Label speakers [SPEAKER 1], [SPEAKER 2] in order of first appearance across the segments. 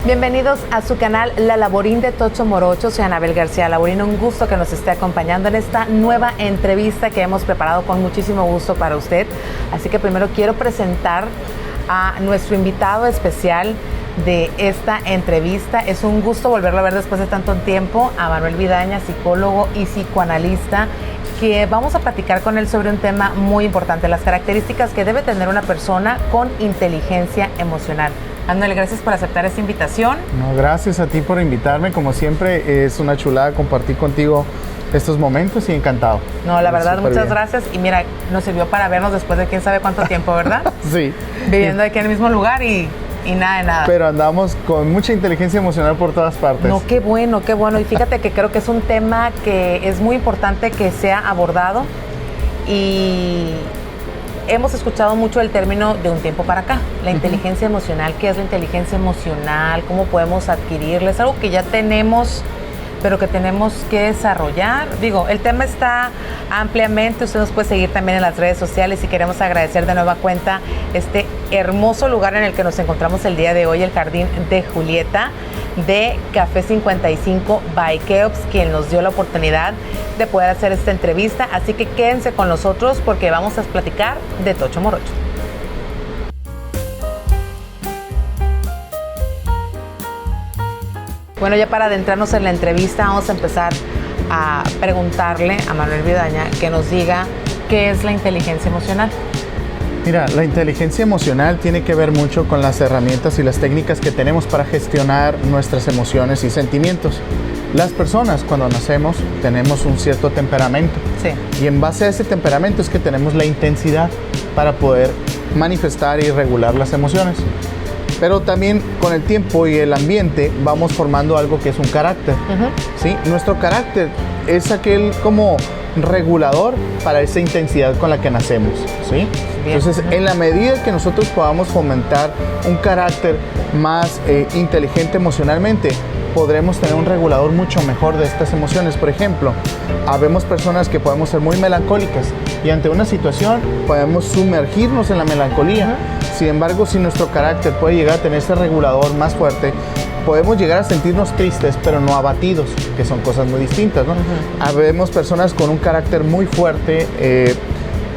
[SPEAKER 1] Bienvenidos a su canal La Laborín de Tocho Morocho. Soy Anabel García Laborín, un gusto que nos esté acompañando en esta nueva entrevista que hemos preparado con muchísimo gusto para usted. Así que primero quiero presentar a nuestro invitado especial de esta entrevista. Es un gusto volverlo a ver después de tanto tiempo, a Manuel Vidaña, psicólogo y psicoanalista, que vamos a platicar con él sobre un tema muy importante, las características que debe tener una persona con inteligencia emocional. Manuel, gracias por aceptar esta invitación.
[SPEAKER 2] No, gracias a ti por invitarme. Como siempre, es una chulada compartir contigo estos momentos y encantado.
[SPEAKER 1] No, la verdad, muchas
[SPEAKER 2] bien.
[SPEAKER 1] Gracias. Y mira, nos sirvió para vernos después de quién sabe cuánto tiempo, ¿verdad?
[SPEAKER 2] Sí.
[SPEAKER 1] Viviendo aquí en el mismo lugar y nada de nada.
[SPEAKER 2] Pero andamos con mucha inteligencia emocional por todas partes.
[SPEAKER 1] No, qué bueno, qué bueno. Y fíjate que creo que es un tema que es muy importante que sea abordado y hemos escuchado mucho el término de un tiempo para acá, la inteligencia emocional. ¿Qué es la inteligencia emocional? ¿Cómo podemos adquirirla? Es algo que ya tenemos, pero que tenemos que desarrollar. Digo, el tema está ampliamente, usted nos puede seguir también en las redes sociales y queremos agradecer de nueva cuenta este hermoso lugar en el que nos encontramos el día de hoy, el Jardín de Julieta de Café 55 by Keops, quien nos dio la oportunidad de poder hacer esta entrevista. Así que quédense con nosotros porque vamos a platicar de Tocho Morocho. Bueno, ya para adentrarnos en la entrevista, vamos a empezar a preguntarle a Manuel Vidaña que nos diga qué es la inteligencia emocional.
[SPEAKER 2] Mira, la inteligencia emocional tiene que ver mucho con las herramientas y las técnicas que tenemos para gestionar nuestras emociones y sentimientos. Las personas, cuando nacemos, tenemos un cierto temperamento.
[SPEAKER 1] Sí.
[SPEAKER 2] Y en base a ese temperamento es que tenemos la intensidad para poder manifestar y regular las emociones. Pero también con el tiempo y el ambiente vamos formando algo que es un carácter. ¿Sí? Nuestro carácter es aquel como regulador para esa intensidad con la que nacemos. ¿Sí? Entonces, en la medida que nosotros podamos fomentar un carácter más inteligente emocionalmente, podremos tener un regulador mucho mejor de estas emociones. Por ejemplo, habemos personas que podemos ser muy melancólicas y ante una situación podemos sumergirnos en la melancolía. Sin embargo, si nuestro carácter puede llegar a tener ese regulador más fuerte, podemos llegar a sentirnos tristes, pero no abatidos, que son cosas muy distintas, ¿no? Habemos personas con un carácter muy fuerte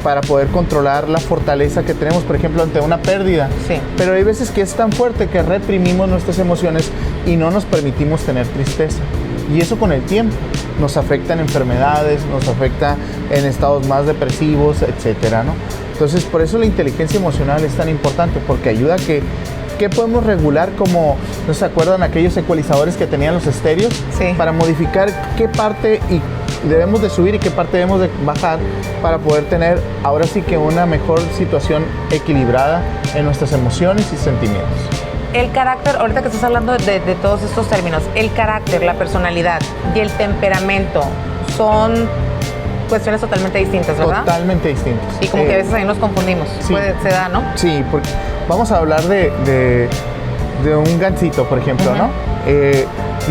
[SPEAKER 2] para poder controlar la fortaleza que tenemos, por ejemplo, ante una pérdida.
[SPEAKER 1] Sí.
[SPEAKER 2] Pero hay veces que es tan fuerte que reprimimos nuestras emociones y no nos permitimos tener tristeza. Y eso con el tiempo nos afecta en enfermedades, nos afecta en estados más depresivos, etcétera, ¿no? Entonces, por eso la inteligencia emocional es tan importante, porque ayuda a que podemos regular, como, ¿no se acuerdan aquellos ecualizadores que tenían los estéreos?
[SPEAKER 1] Sí.
[SPEAKER 2] Para modificar qué parte debemos de subir y qué parte debemos de bajar para poder tener ahora sí que una mejor situación equilibrada en nuestras emociones y sentimientos.
[SPEAKER 1] El carácter, ahorita que estás hablando de todos estos términos, el carácter, la personalidad y el temperamento son cuestiones totalmente distintas, ¿verdad?
[SPEAKER 2] Totalmente distintas.
[SPEAKER 1] Y como que a veces ahí nos confundimos.
[SPEAKER 2] Sí.
[SPEAKER 1] Se da, ¿no?
[SPEAKER 2] Sí, porque vamos a hablar de un gansito, por ejemplo, ¿no?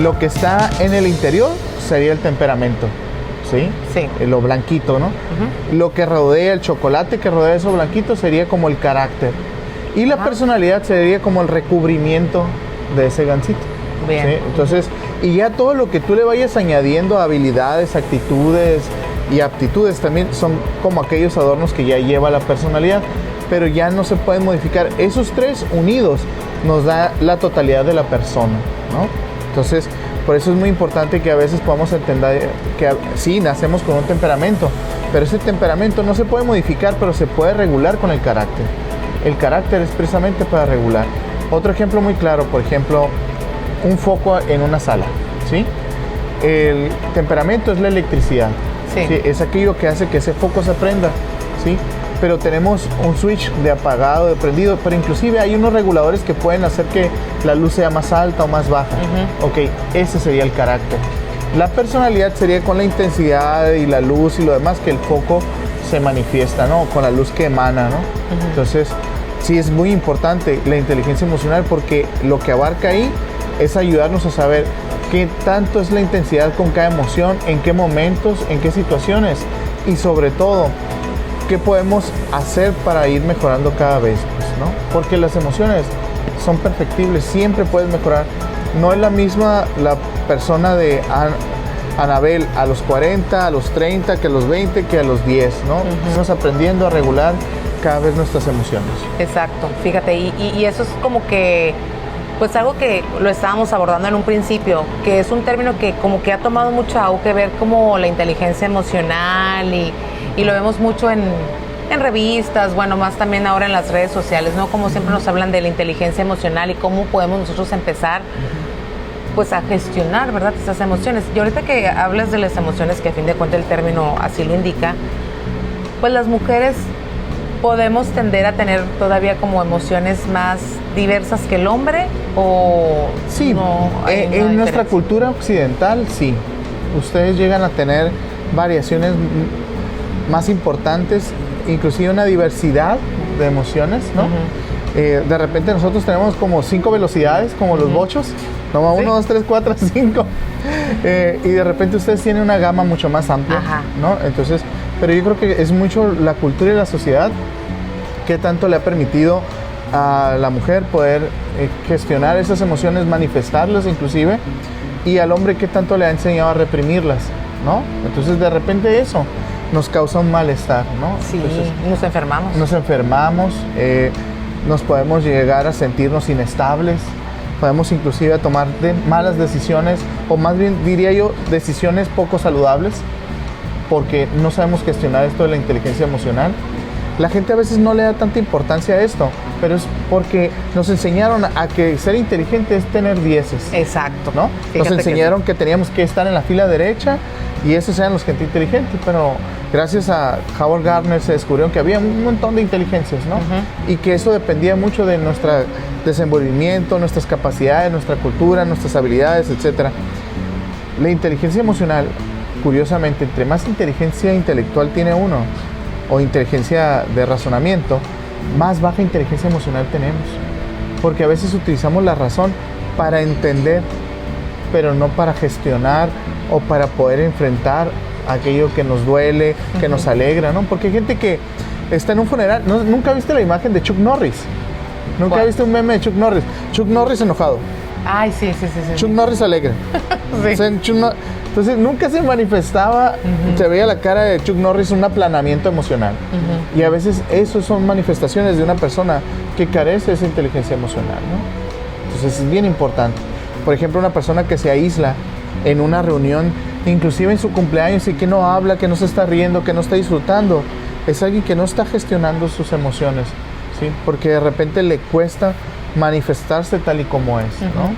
[SPEAKER 2] Lo que está en el interior sería el temperamento, ¿sí?
[SPEAKER 1] Sí.
[SPEAKER 2] Lo blanquito, ¿no? Lo que rodea, el chocolate que rodea eso blanquito sería como el carácter. Y la personalidad sería como el recubrimiento de ese gansito.
[SPEAKER 1] Bien.
[SPEAKER 2] ¿Sí? Entonces, y ya todo lo que tú le vayas añadiendo, habilidades, actitudes y aptitudes, también son como aquellos adornos que ya lleva la personalidad, pero ya no se pueden modificar. Esos tres unidos nos da la totalidad de la persona, ¿no? Entonces, por eso es muy importante que a veces podamos entender que sí, nacemos con un temperamento, pero ese temperamento no se puede modificar, pero se puede regular con el carácter. El carácter es precisamente para regular. Otro ejemplo muy claro, por ejemplo, un foco en una sala, ¿sí? El temperamento es la electricidad.
[SPEAKER 1] Sí.
[SPEAKER 2] ¿Sí? Es aquello que hace que ese foco se prenda, ¿sí? Pero tenemos un switch de apagado, de prendido, pero inclusive hay unos reguladores que pueden hacer que la luz sea más alta o más baja. Ok, ese sería el carácter. La personalidad sería con la intensidad y la luz y lo demás que el foco se manifiesta, ¿no? Con la luz que emana, ¿no? Entonces, sí es muy importante la inteligencia emocional, porque lo que abarca ahí es ayudarnos a saber qué tanto es la intensidad con cada emoción, en qué momentos, en qué situaciones y sobre todo, qué podemos hacer para ir mejorando cada vez, pues, ¿no? Porque las emociones son perfectibles, siempre puedes mejorar, no es la misma la persona de Anabel a los 40, a los 30, que a los 20, que a los 10, ¿no? Estamos aprendiendo a regular cada vez nuestras emociones.
[SPEAKER 1] Exacto, fíjate, y eso es como que, pues algo que lo estábamos abordando en un principio, que es un término que como que ha tomado mucho auge, ver como la inteligencia emocional y lo vemos mucho en revistas, bueno, más también ahora en las redes sociales, ¿no? Como siempre nos hablan de la inteligencia emocional y cómo podemos nosotros empezar pues a gestionar, ¿verdad?, esas emociones. Y ahorita que hablas de las emociones, que a fin de cuentas el término así lo indica, pues las mujeres podemos tender a tener todavía como emociones más diversas que el hombre, o
[SPEAKER 2] sí,
[SPEAKER 1] no hay una
[SPEAKER 2] en nuestra
[SPEAKER 1] diferencia?
[SPEAKER 2] cultura occidental, sí. Ustedes llegan a tener variaciones más importantes, inclusive una diversidad de emociones, ¿no? De repente nosotros tenemos como 5 velocidades, como los bochos. No, 1, 2, 3, 4, 5. Y de repente ustedes tienen una gama mucho más amplia, ¿no? Entonces, pero yo creo que es mucho la cultura y la sociedad que tanto le ha permitido a la mujer poder gestionar esas emociones, manifestarlas inclusive, y al hombre que tanto le ha enseñado a reprimirlas, ¿no? Entonces, de repente eso nos causa un malestar, ¿no?
[SPEAKER 1] Sí,
[SPEAKER 2] entonces,
[SPEAKER 1] nos enfermamos.
[SPEAKER 2] Nos enfermamos, nos podemos llegar a sentirnos inestables, podemos inclusive tomar malas decisiones, o más bien diría yo, decisiones poco saludables, porque no sabemos gestionar esto de la inteligencia emocional. La gente a veces no le da tanta importancia a esto, pero es porque nos enseñaron a que ser inteligente es tener dieces.
[SPEAKER 1] Exacto.
[SPEAKER 2] ¿No? Nos enseñaron que teníamos que estar en la fila derecha y esos eran los gente inteligentes, pero gracias a Howard Gardner se descubrió que había un montón de inteligencias, ¿no? Y que eso dependía mucho de nuestro desenvolvimiento, nuestras capacidades, nuestra cultura, nuestras habilidades, etc. La inteligencia emocional, curiosamente, entre más inteligencia intelectual tiene uno, o inteligencia de razonamiento, más baja inteligencia emocional tenemos. Porque a veces utilizamos la razón para entender, pero no para gestionar o para poder enfrentar aquello que nos duele, que nos alegra, ¿no? Porque hay gente que está en un funeral. ¿Nunca viste la imagen de Chuck Norris? ¿Nunca viste un meme de Chuck Norris? Chuck Norris enojado.
[SPEAKER 1] Ay, sí.
[SPEAKER 2] Chuck Norris alegre.
[SPEAKER 1] Sí.
[SPEAKER 2] O sea, entonces nunca se manifestaba, se veía la cara de Chuck Norris un aplanamiento emocional. Y a veces eso son manifestaciones de una persona que carece de esa inteligencia emocional, ¿no? Entonces es bien importante. Por ejemplo, una persona que se aísla en una reunión, inclusive en su cumpleaños, y que no habla, que no se está riendo, que no está disfrutando, es alguien que no está gestionando sus emociones, ¿sí? Porque de repente le cuesta manifestarse tal y como es, ¿no?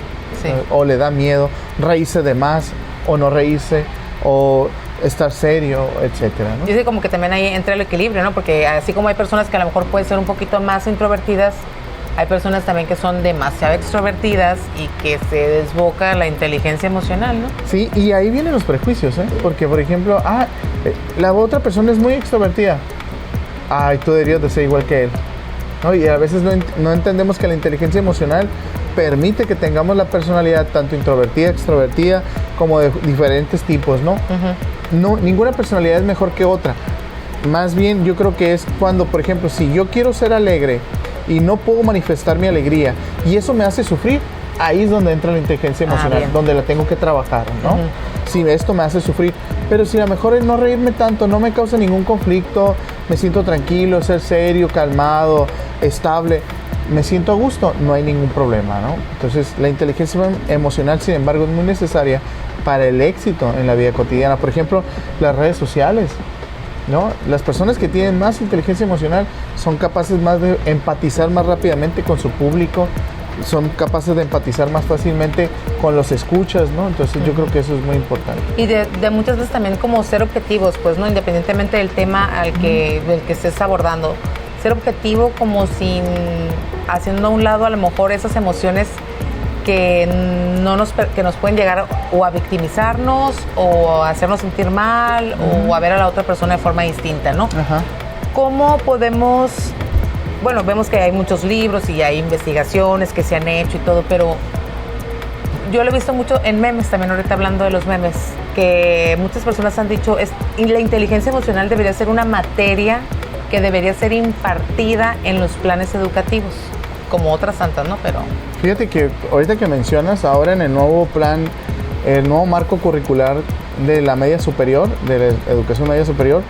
[SPEAKER 1] Sí.
[SPEAKER 2] O le da miedo reírse de más, o no reírse, o estar serio, etcétera, ¿no?
[SPEAKER 1] Yo sé como que también ahí entra el equilibrio, ¿no? Porque así como hay personas que a lo mejor pueden ser un poquito más introvertidas, hay personas también que son demasiado extrovertidas y que se desboca la inteligencia emocional, ¿no?
[SPEAKER 2] Sí, y ahí vienen los prejuicios, ¿eh? Porque, por ejemplo, la otra persona es muy extrovertida. Ay, tú deberías de ser igual que él, ¿no? Y a veces no entendemos que la inteligencia emocional permite que tengamos la personalidad tanto introvertida, extrovertida, como de diferentes tipos, ¿no? No, ninguna personalidad es mejor que otra. Más bien, yo creo que es cuando, por ejemplo, si yo quiero ser alegre y no puedo manifestar mi alegría y eso me hace sufrir, ahí es donde entra la inteligencia emocional, donde la tengo que trabajar, ¿no? Si esto me hace sufrir, pero si a lo mejor es no reírme tanto, no me causa ningún conflicto, me siento tranquilo, ser serio, calmado, estable, me siento a gusto, no hay ningún problema, ¿no? Entonces, la inteligencia emocional, sin embargo, es muy necesaria para el éxito en la vida cotidiana. Por ejemplo, las redes sociales, ¿no? Las personas que tienen más inteligencia emocional son capaces más de empatizar más rápidamente con su público, son capaces de empatizar más fácilmente con los escuchas, ¿no? Entonces yo creo que eso es muy importante.
[SPEAKER 1] Y de muchas veces también como ser objetivos, pues, ¿no? Independientemente del tema del que estés abordando, ser objetivo como sin haciendo a un lado a lo mejor esas emociones que nos pueden llegar o a victimizarnos o a hacernos sentir mal o a ver a la otra persona de forma distinta, ¿no? ¿Cómo podemos? Bueno, vemos que hay muchos libros y hay investigaciones que se han hecho y todo, pero yo lo he visto mucho en memes también, ahorita hablando de los memes, que muchas personas han dicho la inteligencia emocional debería ser una materia que debería ser impartida en los planes educativos. como otras tantas, ¿no? Pero
[SPEAKER 2] fíjate que ahorita que mencionas, ahora en el nuevo plan, el nuevo marco curricular de la media superior, de la educación media superior,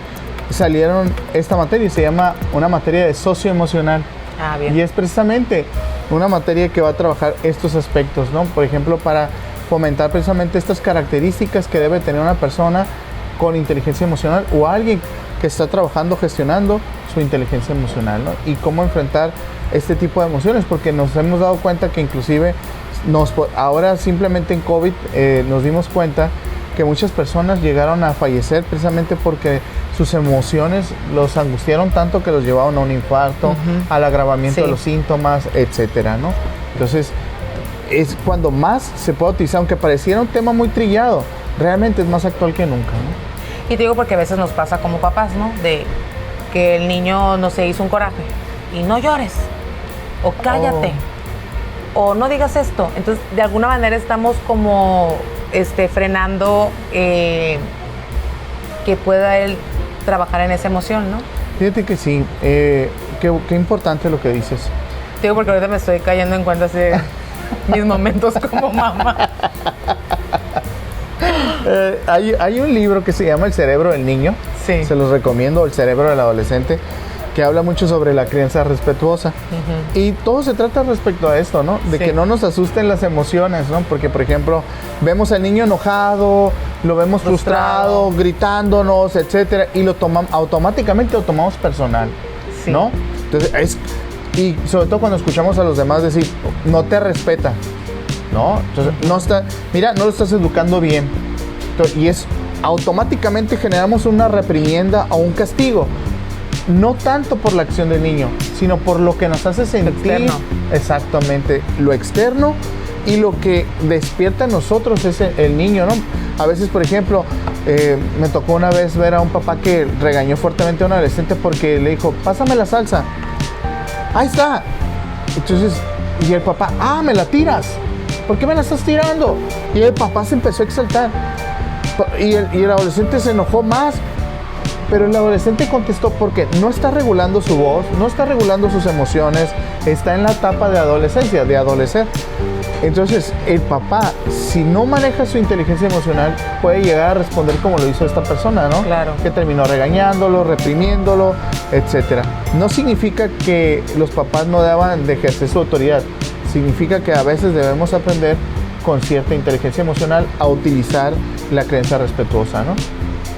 [SPEAKER 2] salieron esta materia y se llama una materia de socioemocional.
[SPEAKER 1] Ah, bien.
[SPEAKER 2] Y es precisamente una materia que va a trabajar estos aspectos, ¿no? Por ejemplo, para fomentar precisamente estas características que debe tener una persona con inteligencia emocional o alguien que está trabajando, gestionando su inteligencia emocional, ¿no? Y cómo enfrentar este tipo de emociones, porque nos hemos dado cuenta que inclusive ahora simplemente en COVID nos dimos cuenta que muchas personas llegaron a fallecer precisamente porque sus emociones los angustiaron tanto que los llevaron a un infarto, al agravamiento de los síntomas, etcétera, ¿no? Entonces, es cuando más se puede utilizar, aunque pareciera un tema muy trillado, realmente es más actual que nunca, ¿no?
[SPEAKER 1] Y te digo porque a veces nos pasa como papás, ¿no? De que el niño, no sé, hizo un coraje y no llores, o cállate, o no digas esto. Entonces, de alguna manera estamos como frenando que pueda él trabajar en esa emoción, ¿no?
[SPEAKER 2] Fíjate que sí, qué importante lo que dices.
[SPEAKER 1] Te digo porque ahorita me estoy cayendo en cuenta de mis momentos como mamá.
[SPEAKER 2] Hay un libro que se llama El cerebro del niño,
[SPEAKER 1] sí.
[SPEAKER 2] Se los recomiendo, El cerebro del adolescente, que habla mucho sobre la crianza respetuosa. Y todo se trata respecto a esto, ¿no? De que no nos asusten las emociones, ¿no? Porque, por ejemplo, vemos al niño enojado, lo vemos frustrado, gritándonos, etcétera, y automáticamente lo tomamos personal, ¿no? Entonces, y sobre todo cuando escuchamos a los demás decir, no te respeta, ¿no? Entonces, no lo estás educando bien. Entonces, y automáticamente generamos una reprimienda o un castigo. No tanto por la acción del niño, sino por lo que nos hace sentir.
[SPEAKER 1] Externo.
[SPEAKER 2] Exactamente, lo externo y lo que despierta en nosotros es el niño, ¿no? A veces, por ejemplo, me tocó una vez ver a un papá que regañó fuertemente a un adolescente porque le dijo, pásame la salsa. Ahí está. Entonces, y el papá, me la tiras. ¿Por qué me la estás tirando? Y el papá se empezó a exaltar. Y el adolescente se enojó más. Pero el adolescente contestó porque no está regulando su voz, no está regulando sus emociones, está en la etapa de adolescencia, de adolecer. Entonces, el papá, si no maneja su inteligencia emocional, puede llegar a responder como lo hizo esta persona, ¿no?
[SPEAKER 1] Claro.
[SPEAKER 2] Que terminó regañándolo, reprimiéndolo, etcétera. No significa que los papás no deban de ejercer su autoridad. Significa que a veces debemos aprender con cierta inteligencia emocional a utilizar la crianza respetuosa, ¿no?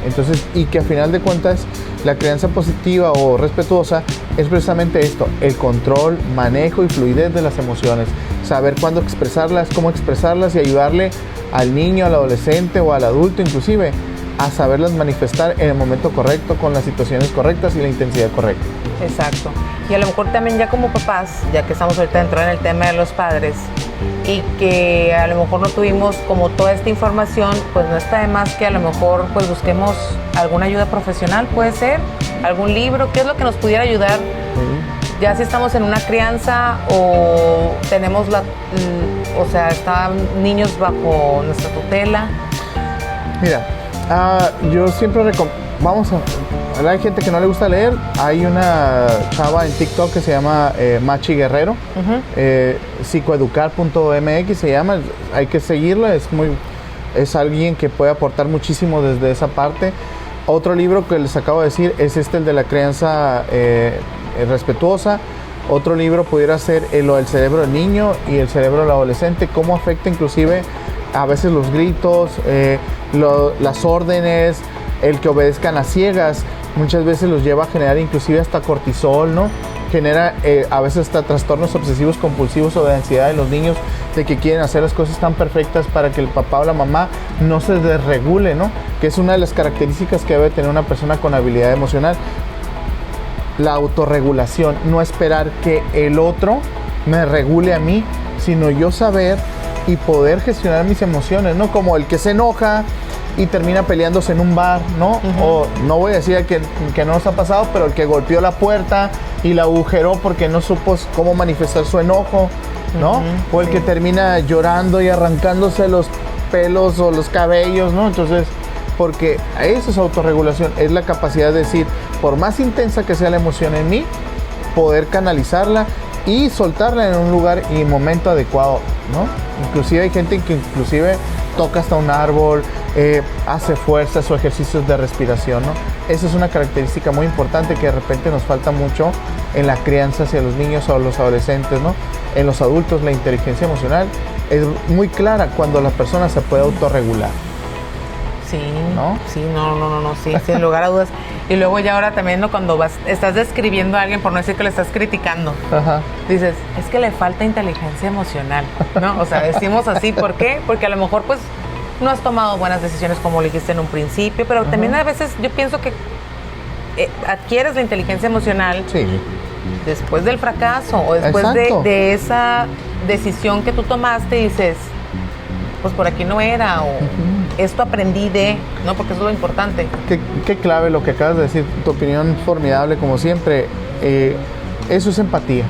[SPEAKER 2] Entonces, y que a final de cuentas la crianza positiva o respetuosa es precisamente esto, el control, manejo y fluidez de las emociones, saber cuándo expresarlas, cómo expresarlas y ayudarle al niño, al adolescente o al adulto inclusive a saberlas manifestar en el momento correcto, con las situaciones correctas y la intensidad correcta.
[SPEAKER 1] Exacto. Y a lo mejor también ya como papás, ya que estamos ahorita dentro en el tema de los padres, y que a lo mejor no tuvimos como toda esta información, pues no está de más que a lo mejor pues busquemos alguna ayuda profesional, puede ser, algún libro, qué es lo que nos pudiera ayudar, ya si estamos en una crianza o tenemos están niños bajo nuestra tutela.
[SPEAKER 2] Mira, yo siempre hay gente que no le gusta leer. Hay una chava en TikTok que se llama Machi Guerrero, psicoeducar.mx se llama, hay que seguirla, es alguien que puede aportar muchísimo desde esa parte. Otro libro que les acabo de decir es el de la crianza respetuosa. Otro libro pudiera ser lo del cerebro del niño y el cerebro del adolescente, cómo afecta inclusive a veces los gritos, las órdenes, el que obedezcan a ciegas, muchas veces los lleva a generar inclusive hasta cortisol, ¿no? Genera a veces hasta trastornos obsesivos compulsivos o de ansiedad en los niños, de que quieren hacer las cosas tan perfectas para que el papá o la mamá no se desregule, ¿no? Que es una de las características que debe tener una persona con habilidad emocional. La autorregulación, no esperar que el otro me regule a mí, sino yo saber y poder gestionar mis emociones, ¿no? Como el que se enoja y termina peleándose en un bar, ¿no? O no voy a decir que no nos ha pasado, pero el que golpeó la puerta y la agujeró porque no supo cómo manifestar su enojo, ¿no? O el que termina llorando y arrancándose los pelos o los cabellos, ¿no? Entonces, porque eso es autorregulación, es la capacidad de decir, por más intensa que sea la emoción en mí, poder canalizarla y soltarla en un lugar y momento adecuado, ¿no? Inclusive hay gente que inclusive toca hasta un árbol, hace fuerzas o ejercicios de respiración, ¿no? Esa es una característica muy importante que de repente nos falta mucho en la crianza hacia los niños o los adolescentes, ¿no? En los adultos la inteligencia emocional es muy clara cuando la persona se puede autorregular.
[SPEAKER 1] Sí,
[SPEAKER 2] ¿no?
[SPEAKER 1] Sí, no, sí, sin lugar a dudas. Y luego ya ahora también, ¿no? Cuando estás describiendo a alguien, por no decir que le estás criticando,
[SPEAKER 2] Ajá.
[SPEAKER 1] dices, es que le falta inteligencia emocional, ¿no? O sea, decimos así, ¿por qué? Porque a lo mejor, pues, no has tomado buenas decisiones como lo dijiste en un principio, pero también a veces yo pienso que adquieres la inteligencia emocional después del fracaso o después de esa decisión que tú tomaste y dices, pues por aquí no era, o esto aprendí de, ¿no? Porque eso es lo importante.
[SPEAKER 2] Qué clave lo que acabas de decir, tu opinión formidable como siempre. Eso es empatía.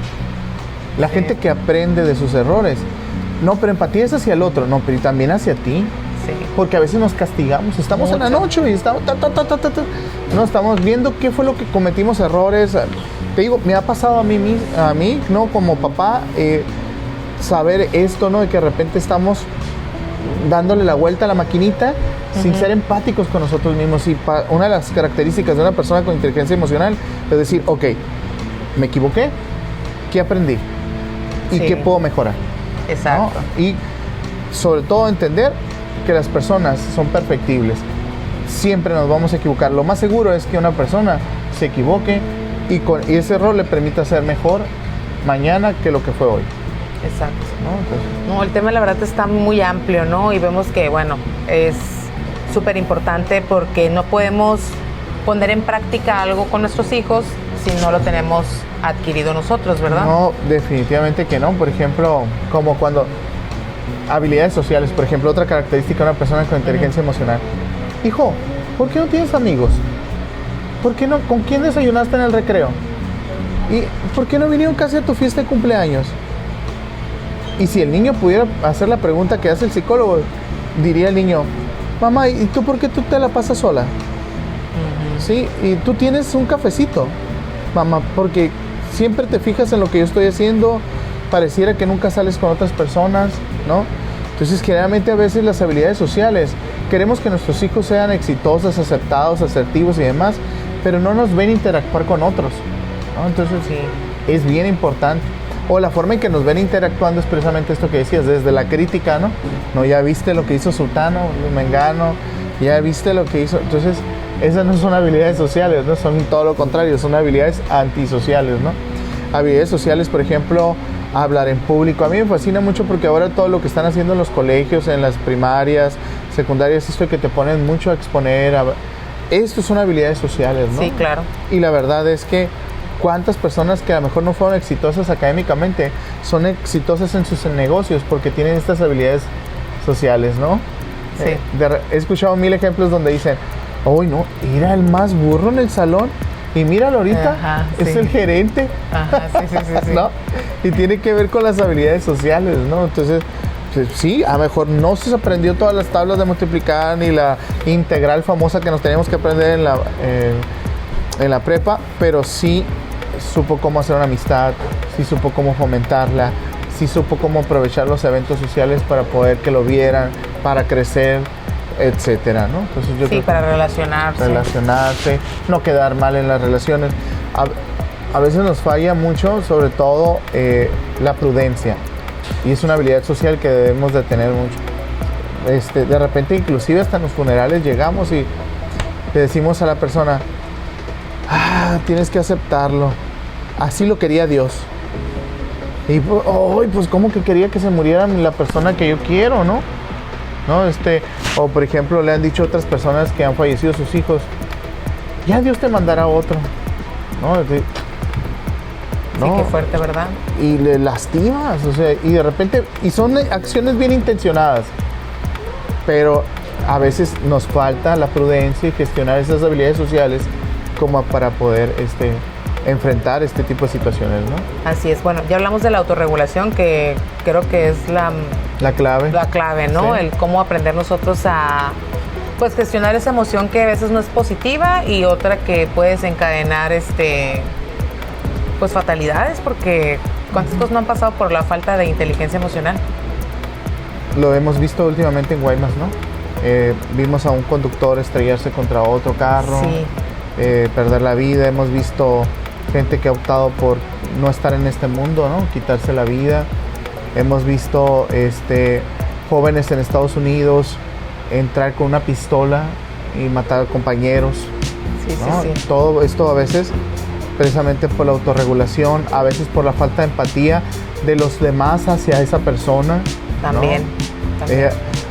[SPEAKER 2] La gente que aprende de sus errores. No, pero empatía es hacia el otro, no, pero también hacia ti.
[SPEAKER 1] Sí.
[SPEAKER 2] Porque a veces nos castigamos, estamos en la noche y estamos, no, estamos viendo qué fue lo que cometimos errores. Te digo, me ha pasado a mí, ¿no? Como papá, saber esto, ¿no? De que de repente estamos dándole la vuelta a la maquinita sin ser empáticos con nosotros mismos. Y una de las características de una persona con inteligencia emocional es decir, ok, me equivoqué, ¿qué aprendí? ¿Y qué puedo mejorar?
[SPEAKER 1] Exacto.
[SPEAKER 2] ¿No? Y sobre todo entender que las personas son perfectibles. Siempre nos vamos a equivocar. Lo más seguro es que una persona se equivoque y ese error le permita ser mejor mañana que lo que fue hoy.
[SPEAKER 1] Exacto.
[SPEAKER 2] ¿No? Entonces,
[SPEAKER 1] no, el tema la verdad está muy amplio, ¿no? Y vemos que, bueno, es súper importante porque no podemos poner en práctica algo con nuestros hijos si no lo tenemos adquirido nosotros, ¿verdad?
[SPEAKER 2] No, definitivamente que no. Por ejemplo, como cuando habilidades sociales, por ejemplo, otra característica de una persona con inteligencia emocional. Hijo, ¿por qué no tienes amigos? ¿Por qué no? ¿Con quién desayunaste en el recreo? ¿Y por qué no vinieron casi a tu fiesta de cumpleaños? Y si el niño pudiera hacer la pregunta que hace el psicólogo, diría el niño, mamá, ¿y tú por qué tú te la pasas sola? Sí, y tú tienes un cafecito, mamá, porque siempre te fijas en lo que yo estoy haciendo, pareciera que nunca sales con otras personas, ¿no? Entonces, generalmente a veces las habilidades sociales, queremos que nuestros hijos sean exitosos, aceptados, asertivos y demás, pero no nos ven interactuar con otros, ¿no? Entonces, es bien importante. O la forma en que nos ven interactuando es precisamente esto que decías, desde la crítica, ¿no? No, ya viste lo que hizo Sultano, Mengano, ya viste lo que hizo. Entonces, esas no son habilidades sociales, ¿no? Son todo lo contrario, son habilidades antisociales, ¿no? Habilidades sociales, por ejemplo, hablar en público. A mí me fascina mucho porque ahora todo lo que están haciendo en los colegios, en las primarias, secundarias, esto que te ponen mucho a exponer. Esto son habilidades sociales, ¿no?
[SPEAKER 1] Sí, claro.
[SPEAKER 2] Y la verdad es que cuántas personas que a lo mejor no fueron exitosas académicamente son exitosas en sus negocios porque tienen estas habilidades sociales, ¿no?
[SPEAKER 1] Sí.
[SPEAKER 2] He escuchado 1000 ejemplos donde dicen, hoy no, era el más burro en el salón y míralo ahorita, es el gerente.
[SPEAKER 1] Ajá, sí.
[SPEAKER 2] ¿No? Y tiene que ver con las habilidades sociales, ¿no? Entonces, pues, sí, a lo mejor no se aprendió todas las tablas de multiplicar ni la integral famosa que nos teníamos que aprender en la prepa, pero sí supo cómo hacer una amistad, sí supo cómo fomentarla, sí supo cómo aprovechar los eventos sociales para poder que lo vieran, para crecer, etcétera, ¿no? Entonces yo creo
[SPEAKER 1] para
[SPEAKER 2] que relacionarse, no quedar mal en las relaciones. A veces nos falla mucho, sobre todo la prudencia, y es una habilidad social que debemos de tener mucho. De repente, inclusive hasta en los funerales llegamos y le decimos a la persona, tienes que aceptarlo, así lo quería Dios. Y pues cómo que quería que se muriera la persona que yo quiero, ¿no? O por ejemplo le han dicho otras personas que han fallecido sus hijos, ya Dios te mandará otro, ¿no?
[SPEAKER 1] Sí, qué fuerte, ¿verdad?
[SPEAKER 2] Y le lastimas, o sea, y de repente, y son acciones bien intencionadas, pero a veces nos falta la prudencia y gestionar esas habilidades sociales como para poder enfrentar este tipo de situaciones, ¿no?
[SPEAKER 1] Así es. Bueno, ya hablamos de la autorregulación, que creo que es la
[SPEAKER 2] clave.
[SPEAKER 1] La clave, ¿no?
[SPEAKER 2] Sí.
[SPEAKER 1] El cómo aprender nosotros a, pues, gestionar esa emoción que a veces no es positiva y otra que puede desencadenar, pues, fatalidades, porque ¿Cuántas cosas no han pasado por la falta de inteligencia emocional?
[SPEAKER 2] Lo hemos visto últimamente en Guaymas, ¿no? Vimos a un conductor estrellarse contra otro carro, perder la vida. Hemos visto gente que ha optado por no estar en este mundo, ¿no? Quitarse la vida. Hemos visto jóvenes en Estados Unidos entrar con una pistola y matar a compañeros. ¿No? Todo esto a veces precisamente por la autorregulación, a veces por la falta de empatía de los demás hacia esa persona.
[SPEAKER 1] También.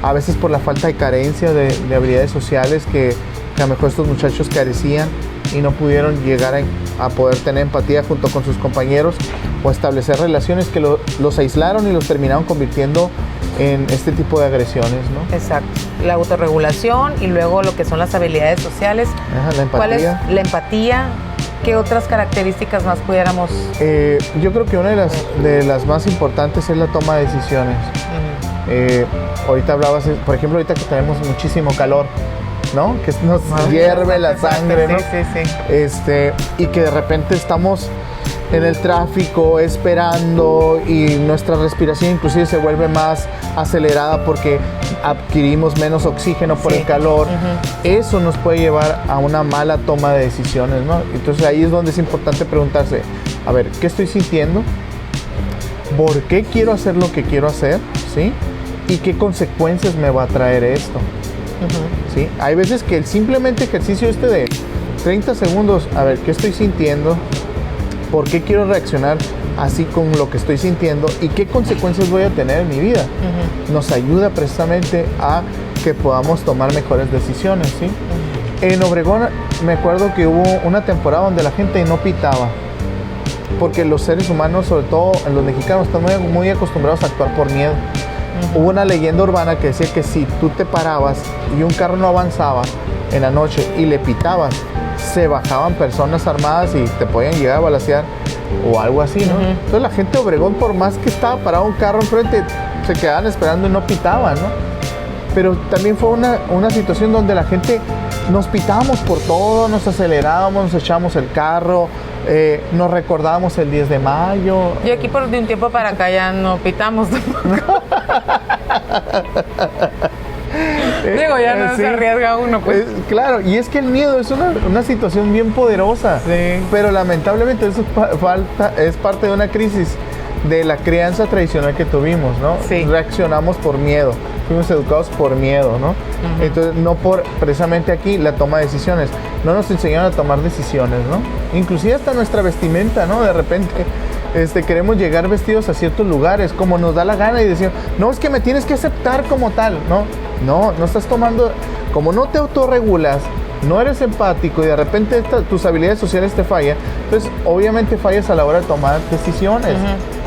[SPEAKER 2] A veces por la falta de carencia de habilidades sociales que a lo mejor estos muchachos carecían y no pudieron llegar a poder tener empatía junto con sus compañeros o establecer relaciones que los aislaron y los terminaron convirtiendo en este tipo de agresiones, ¿no?
[SPEAKER 1] Exacto. La autorregulación y luego lo que son las habilidades sociales.
[SPEAKER 2] La empatía.
[SPEAKER 1] ¿Cuál es la empatía? ¿Qué otras características más pudiéramos?
[SPEAKER 2] Yo creo que una de las más importantes es la toma de decisiones. Ahorita hablabas, por ejemplo, ahorita que tenemos muchísimo calor, ¿no? Que nos hierve la sangre, ¿no?
[SPEAKER 1] Sí.
[SPEAKER 2] Y que de repente estamos en el tráfico esperando y nuestra respiración inclusive se vuelve más acelerada porque adquirimos menos oxígeno por el calor. Eso nos puede llevar a una mala toma de decisiones, ¿no? Entonces ahí es donde es importante preguntarse, a ver, ¿qué estoy sintiendo? ¿Por qué quiero hacer lo que quiero hacer? ¿Sí? ¿Y qué consecuencias me va a traer esto? ¿Sí? Hay veces que el simplemente ejercicio de 30 segundos, a ver, ¿qué estoy sintiendo? ¿Por qué quiero reaccionar así con lo que estoy sintiendo? ¿Y qué consecuencias voy a tener en mi vida? Nos ayuda precisamente a que podamos tomar mejores decisiones, ¿sí? En Obregón me acuerdo que hubo una temporada donde la gente no pitaba, porque los seres humanos, sobre todo los mexicanos, están muy acostumbrados a actuar por miedo. Hubo una leyenda urbana que decía que si tú te parabas y un carro no avanzaba en la noche y le pitabas, se bajaban personas armadas y te podían llegar a balacear o algo así, ¿no? Entonces la gente de Obregón, por más que estaba parado un carro enfrente, se quedaban esperando y no pitaban, ¿no? Pero también fue una situación donde la gente nos pitábamos por todo, nos acelerábamos, nos echábamos el carro, nos recordábamos el 10 de mayo.
[SPEAKER 1] Y aquí de un tiempo para acá ya no pitamos. Digo, ya no se arriesga uno, pues.
[SPEAKER 2] Claro, y es que el miedo es una situación bien poderosa, pero lamentablemente eso es parte de una crisis de la crianza tradicional que tuvimos, ¿no? Reaccionamos por miedo, fuimos educados por miedo, ¿no? Entonces, no por precisamente aquí la toma de decisiones, no nos enseñaron a tomar decisiones, ¿no? Inclusive hasta nuestra vestimenta, ¿no? De repente queremos llegar vestidos a ciertos lugares como nos da la gana y decimos, no, es que me tienes que aceptar como tal, no estás tomando, como no te autorregulas, no eres empático y de repente tus habilidades sociales te fallan, entonces obviamente fallas a la hora de tomar decisiones,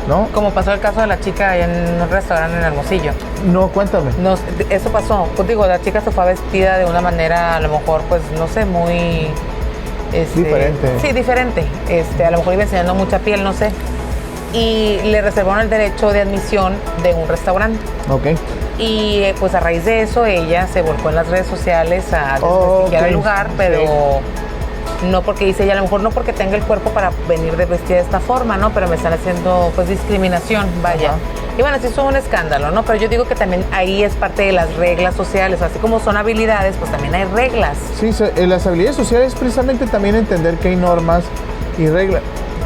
[SPEAKER 2] ¿no?
[SPEAKER 1] Como pasó el caso de la chica en un restaurante en Hermosillo.
[SPEAKER 2] No, cuéntame.
[SPEAKER 1] No, eso pasó, pues digo, la chica se fue vestida de una manera a lo mejor, pues no sé, muy...
[SPEAKER 2] diferente.
[SPEAKER 1] Sí, diferente. A lo mejor iba enseñando mucha piel, no sé. Y le reservaron el derecho de admisión de un restaurante.
[SPEAKER 2] Ok.
[SPEAKER 1] Y pues a raíz de eso ella se volcó en las redes sociales a desprestigiar el lugar, pero no porque dice ella, a lo mejor no porque tenga el cuerpo para venir de vestida de esta forma, ¿no? Pero me están haciendo pues discriminación, vaya. Y bueno, sí es un escándalo, ¿no? Pero yo digo que también ahí es parte de las reglas sociales, así como son habilidades, pues también hay reglas.
[SPEAKER 2] Sí, las habilidades sociales es precisamente también entender que hay normas y reglas.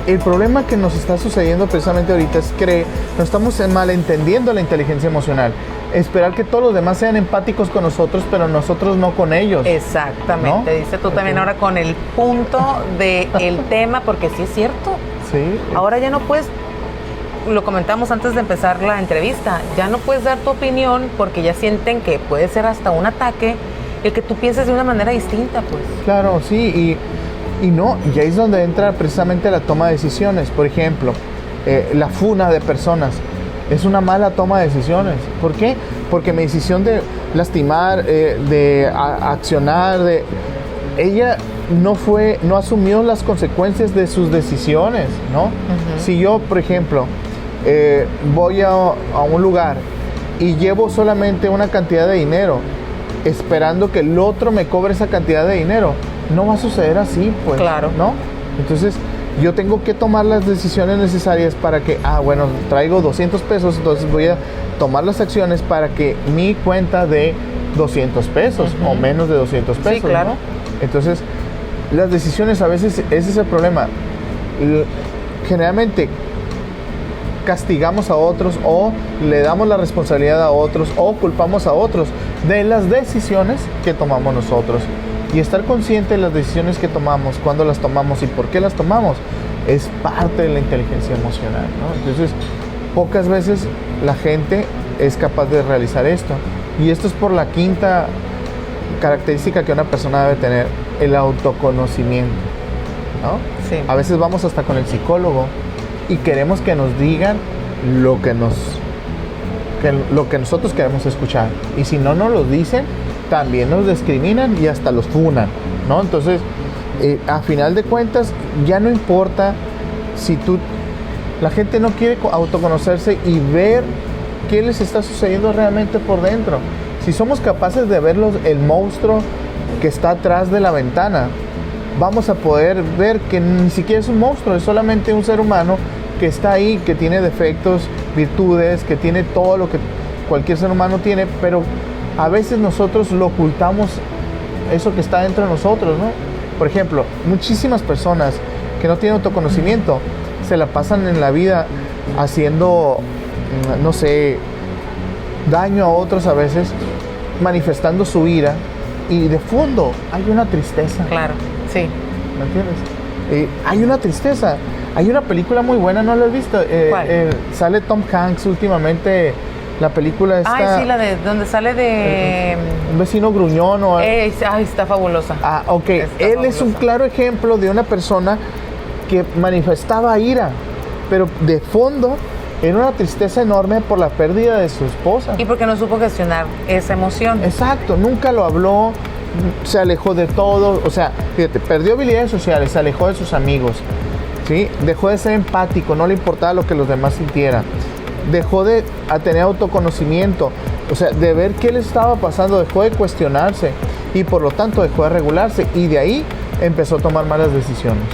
[SPEAKER 2] El problema que nos está sucediendo precisamente ahorita es que nos estamos malentendiendo la inteligencia emocional. Esperar que todos los demás sean empáticos con nosotros, pero nosotros no con ellos.
[SPEAKER 1] Exactamente, ¿no? Dice tú también ahora con el punto del tema, porque sí es cierto.
[SPEAKER 2] Sí.
[SPEAKER 1] Ahora ya no puedes, lo comentamos antes de empezar la entrevista, ya no puedes dar tu opinión porque ya sienten que puede ser hasta un ataque el que tú pienses de una manera distinta, pues.
[SPEAKER 2] Claro, sí, y ahí es donde entra precisamente la toma de decisiones. Por ejemplo, la funa de personas es una mala toma de decisiones. ¿Por qué? Porque mi decisión de lastimar, de accionar, ella no asumió las consecuencias de sus decisiones, ¿no? Si yo, por ejemplo, voy a un lugar y llevo solamente una cantidad de dinero, esperando que el otro me cobre esa cantidad de dinero, no va a suceder así, pues.
[SPEAKER 1] Claro.
[SPEAKER 2] ¿No? Entonces, yo tengo que tomar las decisiones necesarias para que, bueno, traigo 200 pesos, entonces voy a tomar las acciones para que mi cuenta dé 200 pesos o menos de 200 pesos.
[SPEAKER 1] Sí, claro.
[SPEAKER 2] ¿no? Entonces, las decisiones a veces, ese es el problema. Generalmente castigamos a otros o le damos la responsabilidad a otros o culpamos a otros de las decisiones que tomamos nosotros. Y estar consciente de las decisiones que tomamos, cuándo las tomamos y por qué las tomamos, es parte de la inteligencia emocional, ¿no? Entonces, pocas veces la gente es capaz de realizar esto. Y esto es por la quinta característica que una persona debe tener, el autoconocimiento, ¿no?
[SPEAKER 1] Sí.
[SPEAKER 2] A veces vamos hasta con el psicólogo y queremos que nos digan lo que nosotros queremos escuchar. Y si no nos lo dicen, también nos discriminan y hasta los funan, ¿no? Entonces, a final de cuentas, ya no importa si la gente no quiere autoconocerse y ver qué les está sucediendo realmente por dentro. Si somos capaces de ver el monstruo que está atrás de la ventana, vamos a poder ver que ni siquiera es un monstruo, es solamente un ser humano que está ahí, que tiene defectos, virtudes, que tiene todo lo que cualquier ser humano tiene, pero a veces nosotros lo ocultamos, eso que está dentro de nosotros, ¿no? Por ejemplo, muchísimas personas que no tienen autoconocimiento se la pasan en la vida haciendo, no sé, daño a otros a veces, manifestando su ira, y de fondo hay una tristeza.
[SPEAKER 1] Claro, sí.
[SPEAKER 2] ¿Me entiendes? Hay una tristeza. Hay una película muy buena, ¿no la has visto?
[SPEAKER 1] ¿Cuál?
[SPEAKER 2] Sale Tom Hanks últimamente, la película esta...
[SPEAKER 1] Ay, sí, la de donde sale de...
[SPEAKER 2] un vecino gruñón o...
[SPEAKER 1] Ay, está fabulosa.
[SPEAKER 2] Ok.
[SPEAKER 1] Está
[SPEAKER 2] Él
[SPEAKER 1] fabulosa.
[SPEAKER 2] es un claro ejemplo de una persona que manifestaba ira, pero de fondo era una tristeza enorme por la pérdida de su esposa.
[SPEAKER 1] Y porque no supo gestionar esa emoción.
[SPEAKER 2] Exacto, nunca lo habló, se alejó de todo, o sea, fíjate, perdió habilidades sociales, se alejó de sus amigos, ¿sí? Dejó de ser empático, no le importaba lo que los demás sintieran, dejó de tener autoconocimiento, o sea, de ver qué le estaba pasando, dejó de cuestionarse y por lo tanto dejó de regularse y de ahí empezó a tomar malas decisiones,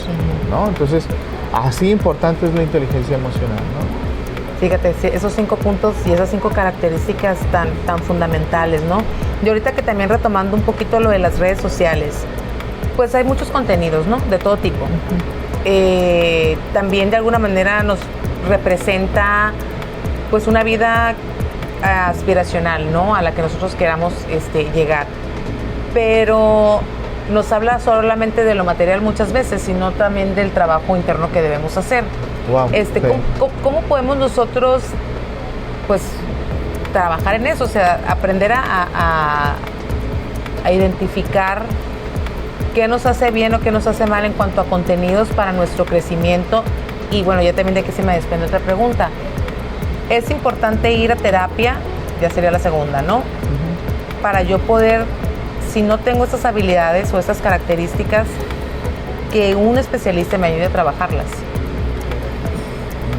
[SPEAKER 2] ¿no? Entonces, así importante es la inteligencia emocional, ¿no?
[SPEAKER 1] Fíjate, esos 5 puntos y esas 5 características tan fundamentales, ¿no? Y ahorita que también retomando un poquito lo de las redes sociales, pues hay muchos contenidos, ¿no? De todo tipo. También de alguna manera nos representa pues una vida aspiracional, ¿no? A la que nosotros queramos llegar. Pero nos habla solamente de lo material muchas veces, sino también del trabajo interno que debemos hacer.
[SPEAKER 2] Wow, sí.
[SPEAKER 1] ¿Cómo podemos nosotros pues trabajar en eso? O sea, aprender a identificar qué nos hace bien o qué nos hace mal en cuanto a contenidos para nuestro crecimiento. Y bueno, ya también de aquí se me desprende otra pregunta. Es importante ir a terapia, ya sería la segunda, ¿no? Para yo poder, si no tengo estas habilidades o estas características, que un especialista me ayude a trabajarlas.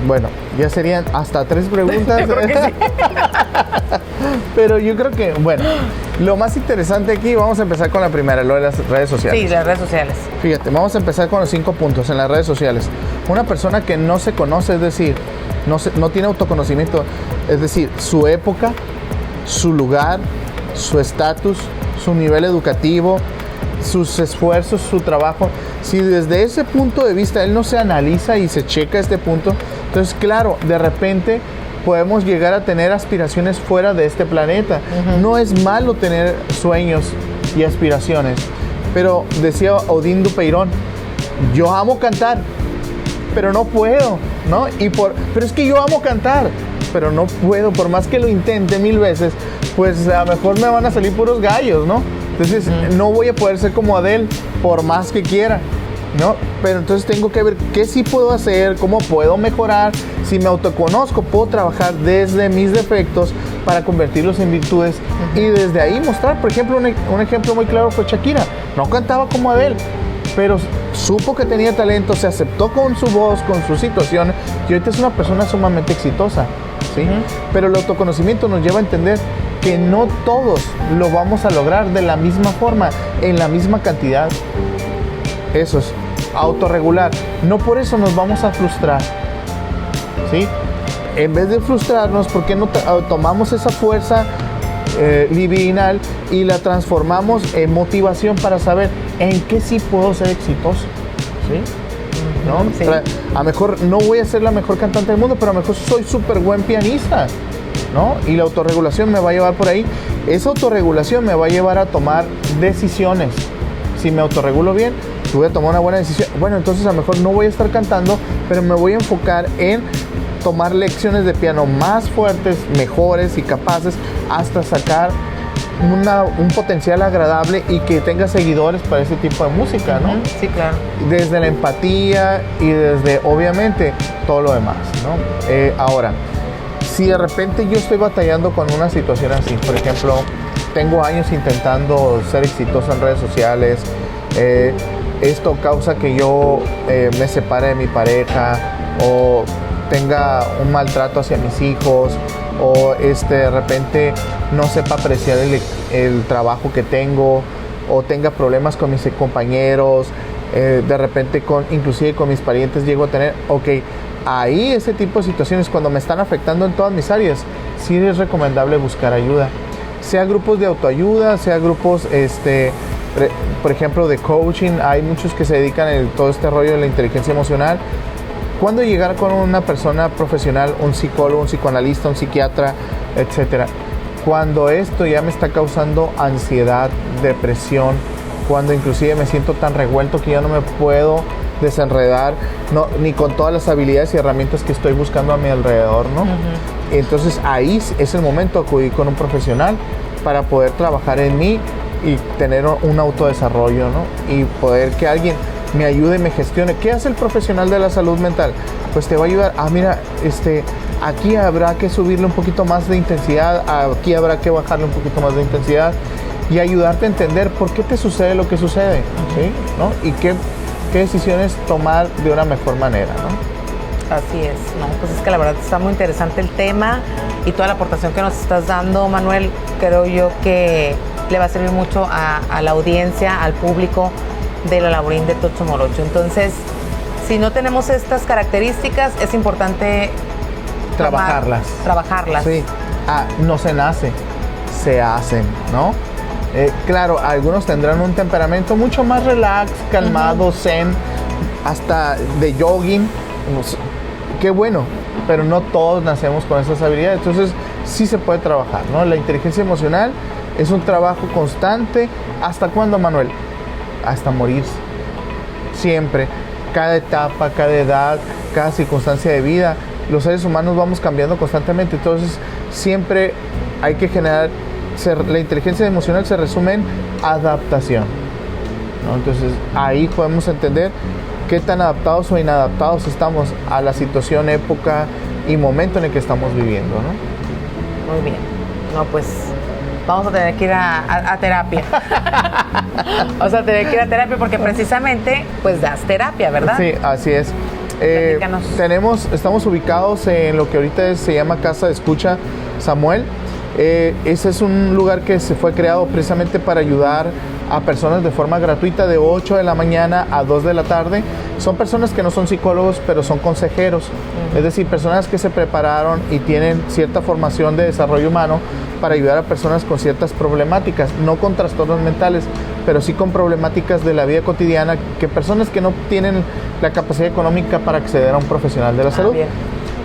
[SPEAKER 2] Bueno, ya serían hasta 3 preguntas.
[SPEAKER 1] Yo creo que sí.
[SPEAKER 2] Pero yo creo que, bueno, lo más interesante aquí, vamos a empezar con la primera, lo de las redes sociales.
[SPEAKER 1] Sí, las redes sociales.
[SPEAKER 2] Fíjate, vamos a empezar con los 5 puntos en las redes sociales. Una persona que no se conoce, es decir, no tiene autoconocimiento, es decir, su época, su lugar, su estatus, su nivel educativo, sus esfuerzos, su trabajo. Si desde ese punto de vista él no se analiza y se checa este punto, entonces claro, de repente podemos llegar a tener aspiraciones fuera de este planeta. No es malo tener sueños y aspiraciones, pero decía Odín Dupeirón, yo amo cantar, pero no puedo, ¿no? Pero es que yo amo cantar, pero no puedo, por más que lo intente 1000 veces, pues a lo mejor me van a salir puros gallos, ¿no? Entonces no voy a poder ser como Adele por más que quiera, ¿no? Pero entonces tengo que ver qué sí puedo hacer, cómo puedo mejorar. Si me autoconozco, puedo trabajar desde mis defectos para convertirlos en virtudes y desde ahí mostrar. Por ejemplo, un ejemplo muy claro fue Shakira. No cantaba como Adele, pero supo que tenía talento, se aceptó con su voz, con su situación y ahorita es una persona sumamente exitosa, ¿sí? Pero el autoconocimiento nos lleva a entender que no todos lo vamos a lograr de la misma forma, en la misma cantidad. Eso es. autorregular. No por eso nos vamos a frustrar, ¿sí? En vez de frustrarnos, ¿por qué no tomamos esa fuerza libidinal y la transformamos en motivación para saber en qué sí puedo ser exitoso? ¿Sí? ¿No?
[SPEAKER 1] Sí.
[SPEAKER 2] A lo mejor no voy a ser la mejor cantante del mundo, pero a lo mejor soy súper buen pianista, ¿no? Y la autorregulación me va a llevar por ahí. Esa autorregulación me va a llevar a tomar decisiones. Si me autorregulo bien, voy a tomar una buena decisión. Bueno, entonces a lo mejor no voy a estar cantando, pero me voy a enfocar en tomar lecciones de piano más fuertes, mejores y capaces, hasta sacar un potencial agradable y que tenga seguidores para ese tipo de música, ¿no?
[SPEAKER 1] Sí, claro.
[SPEAKER 2] Desde la empatía y desde, obviamente, todo lo demás, ¿no? Ahora, si de repente yo estoy batallando con una situación así, por ejemplo, tengo años intentando ser exitoso en redes sociales, esto causa que yo me separe de mi pareja o tenga un maltrato hacia mis hijos, o de repente no sepa apreciar el trabajo que tengo, o tenga problemas con mis compañeros, de repente inclusive con mis parientes llego a tener, ahí ese tipo de situaciones cuando me están afectando en todas mis áreas, sí es recomendable buscar ayuda, sea grupos de autoayuda, sea grupos, por ejemplo, de coaching. Hay muchos que se dedican a todo este rollo de la inteligencia emocional. ¿Cuándo llegar con una persona profesional, un psicólogo, un psicoanalista, un psiquiatra, etcétera? Cuando esto ya me está causando ansiedad, depresión, cuando inclusive me siento tan revuelto que ya no me puedo desenredar, ni con todas las habilidades y herramientas que estoy buscando a mi alrededor, ¿no? Entonces ahí es el momento de acudir con un profesional para poder trabajar en mí y tener un autodesarrollo, ¿no? Y poder que alguien me ayude y me gestione. ¿Qué hace el profesional de la salud mental? Pues te va a ayudar. Mira, aquí habrá que subirle un poquito más de intensidad, aquí habrá que bajarle un poquito más de intensidad y ayudarte a entender por qué te sucede lo que sucede, ¿sí? ¿No? Y qué decisiones tomar de una mejor manera, ¿no?
[SPEAKER 1] Así es, no, pues es que la verdad está muy interesante el tema y toda la aportación que nos estás dando, Manuel, creo yo que le va a servir mucho a la audiencia, al público de la Laborín de Tocho Morocho. Entonces, si no tenemos estas características, es importante
[SPEAKER 2] trabajarlas. Sí, no se nace, se hacen, ¿no? Claro, algunos tendrán un temperamento mucho más relax, calmado, zen, hasta de jogging. Qué bueno, pero no todos nacemos con esas habilidades. Entonces, sí se puede trabajar, ¿no? La inteligencia emocional es un trabajo constante. ¿Hasta cuándo, Manuel? Hasta morirse. Siempre. Cada etapa, cada edad, cada circunstancia de vida. Los seres humanos vamos cambiando constantemente. Entonces, siempre hay que generar... La inteligencia emocional se resume en adaptación, ¿no? Entonces, ahí podemos entender qué tan adaptados o inadaptados estamos a la situación, época y momento en el que estamos viviendo, ¿no?
[SPEAKER 1] Muy bien. No, pues vamos a tener que ir a terapia. Vamos a tener que ir a terapia porque precisamente pues das terapia, ¿verdad?
[SPEAKER 2] Sí, así es. Estamos ubicados en lo que ahorita se llama Casa de Escucha Samuel. Ese es un lugar que se fue creado precisamente para ayudar a personas de forma gratuita de 8 de la mañana a 2 de la tarde. Son personas que no son psicólogos, pero son consejeros. Es decir, personas que se prepararon y tienen cierta formación de desarrollo humano para ayudar a personas con ciertas problemáticas, no con trastornos mentales, pero sí con problemáticas de la vida cotidiana, que personas que no tienen la capacidad económica para acceder a un profesional de la salud.
[SPEAKER 1] Bien.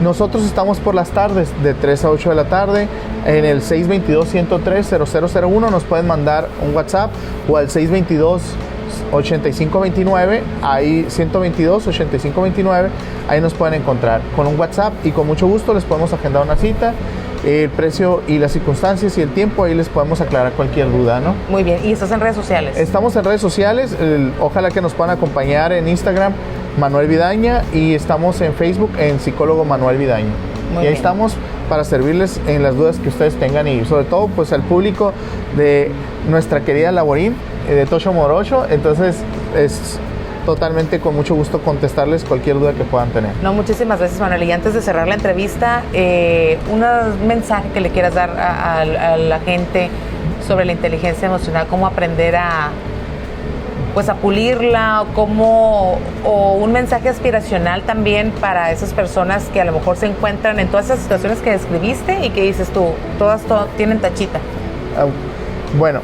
[SPEAKER 2] Nosotros estamos por las tardes, de 3 a 8 de la tarde, en el 622-103-0001. Nos pueden mandar un WhatsApp o al 622-8529, ahí 122-8529, ahí nos pueden encontrar con un WhatsApp y con mucho gusto les podemos agendar una cita. El precio y las circunstancias y el tiempo, ahí les podemos aclarar cualquier duda, ¿no?
[SPEAKER 1] Muy bien, ¿y estás en redes sociales?
[SPEAKER 2] Estamos en redes sociales, ojalá que nos puedan acompañar en Instagram, Manuel Vidaña, y estamos en Facebook en Psicólogo Manuel Vidaña.
[SPEAKER 1] Muy
[SPEAKER 2] y ahí
[SPEAKER 1] bien.
[SPEAKER 2] Estamos para servirles en las dudas que ustedes tengan y sobre todo pues al público de nuestra querida Laborín, de Tocho Morocho. Entonces es totalmente con mucho gusto contestarles cualquier duda que puedan tener.
[SPEAKER 1] No, muchísimas gracias, Manuel. Y antes de cerrar la entrevista, un mensaje que le quieras dar a la gente sobre la inteligencia emocional, cómo aprender a pues a pulirla, o un mensaje aspiracional también para esas personas que a lo mejor se encuentran en todas esas situaciones que describiste y que dices tú, todas tienen tachita?
[SPEAKER 2] Bueno,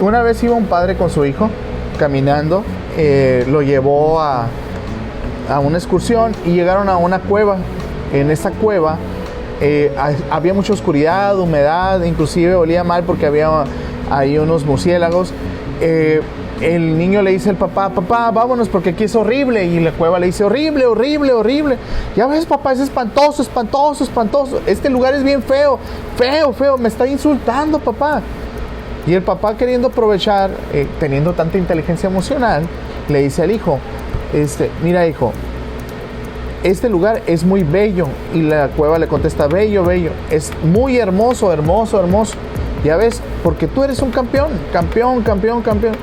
[SPEAKER 2] una vez iba un padre con su hijo caminando, lo llevó a una excursión y llegaron a una cueva. En esa cueva había mucha oscuridad, humedad, inclusive olía mal porque había ahí unos murciélagos. El niño le dice al papá, papá, vámonos porque aquí es horrible. Y la cueva le dice, horrible, horrible, horrible. Ya ves, papá, es espantoso, espantoso, espantoso. Este lugar es bien feo, feo, feo. Me está insultando, papá. Y el papá, queriendo aprovechar, teniendo tanta inteligencia emocional, le dice al hijo, mira, hijo, este lugar es muy bello. Y la cueva le contesta, bello, bello. Es muy hermoso, hermoso, hermoso. Ya ves, porque tú eres un campeón, campeón, campeón, campeón.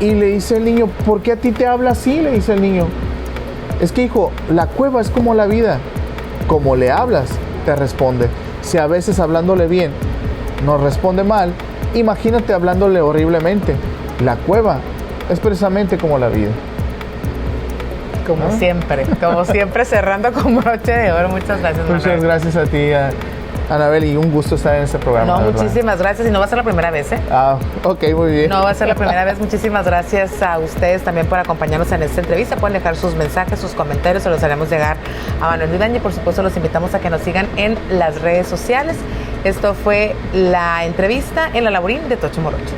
[SPEAKER 2] Y le dice el niño, ¿por qué a ti te habla así? Le dice el niño. Es que, hijo, la cueva es como la vida. Como le hablas, te responde. Si a veces hablándole bien nos responde mal, imagínate hablándole horriblemente. La cueva es precisamente como la vida.
[SPEAKER 1] Como siempre, cerrando con broche de oro. Muchas gracias, Manuel.
[SPEAKER 2] Muchas gracias a ti, Anabel, y un gusto estar en este programa.
[SPEAKER 1] No, muchísimas gracias, y no va a ser la primera vez, ¿eh?
[SPEAKER 2] Ok, muy bien.
[SPEAKER 1] No va a ser la primera vez. Muchísimas gracias a ustedes también por acompañarnos en esta entrevista. Pueden dejar sus mensajes, sus comentarios, se los haremos llegar a Manuel Vidaña, y por supuesto los invitamos a que nos sigan en las redes sociales. Esto fue la entrevista en La Laborín de Tocho Morocho.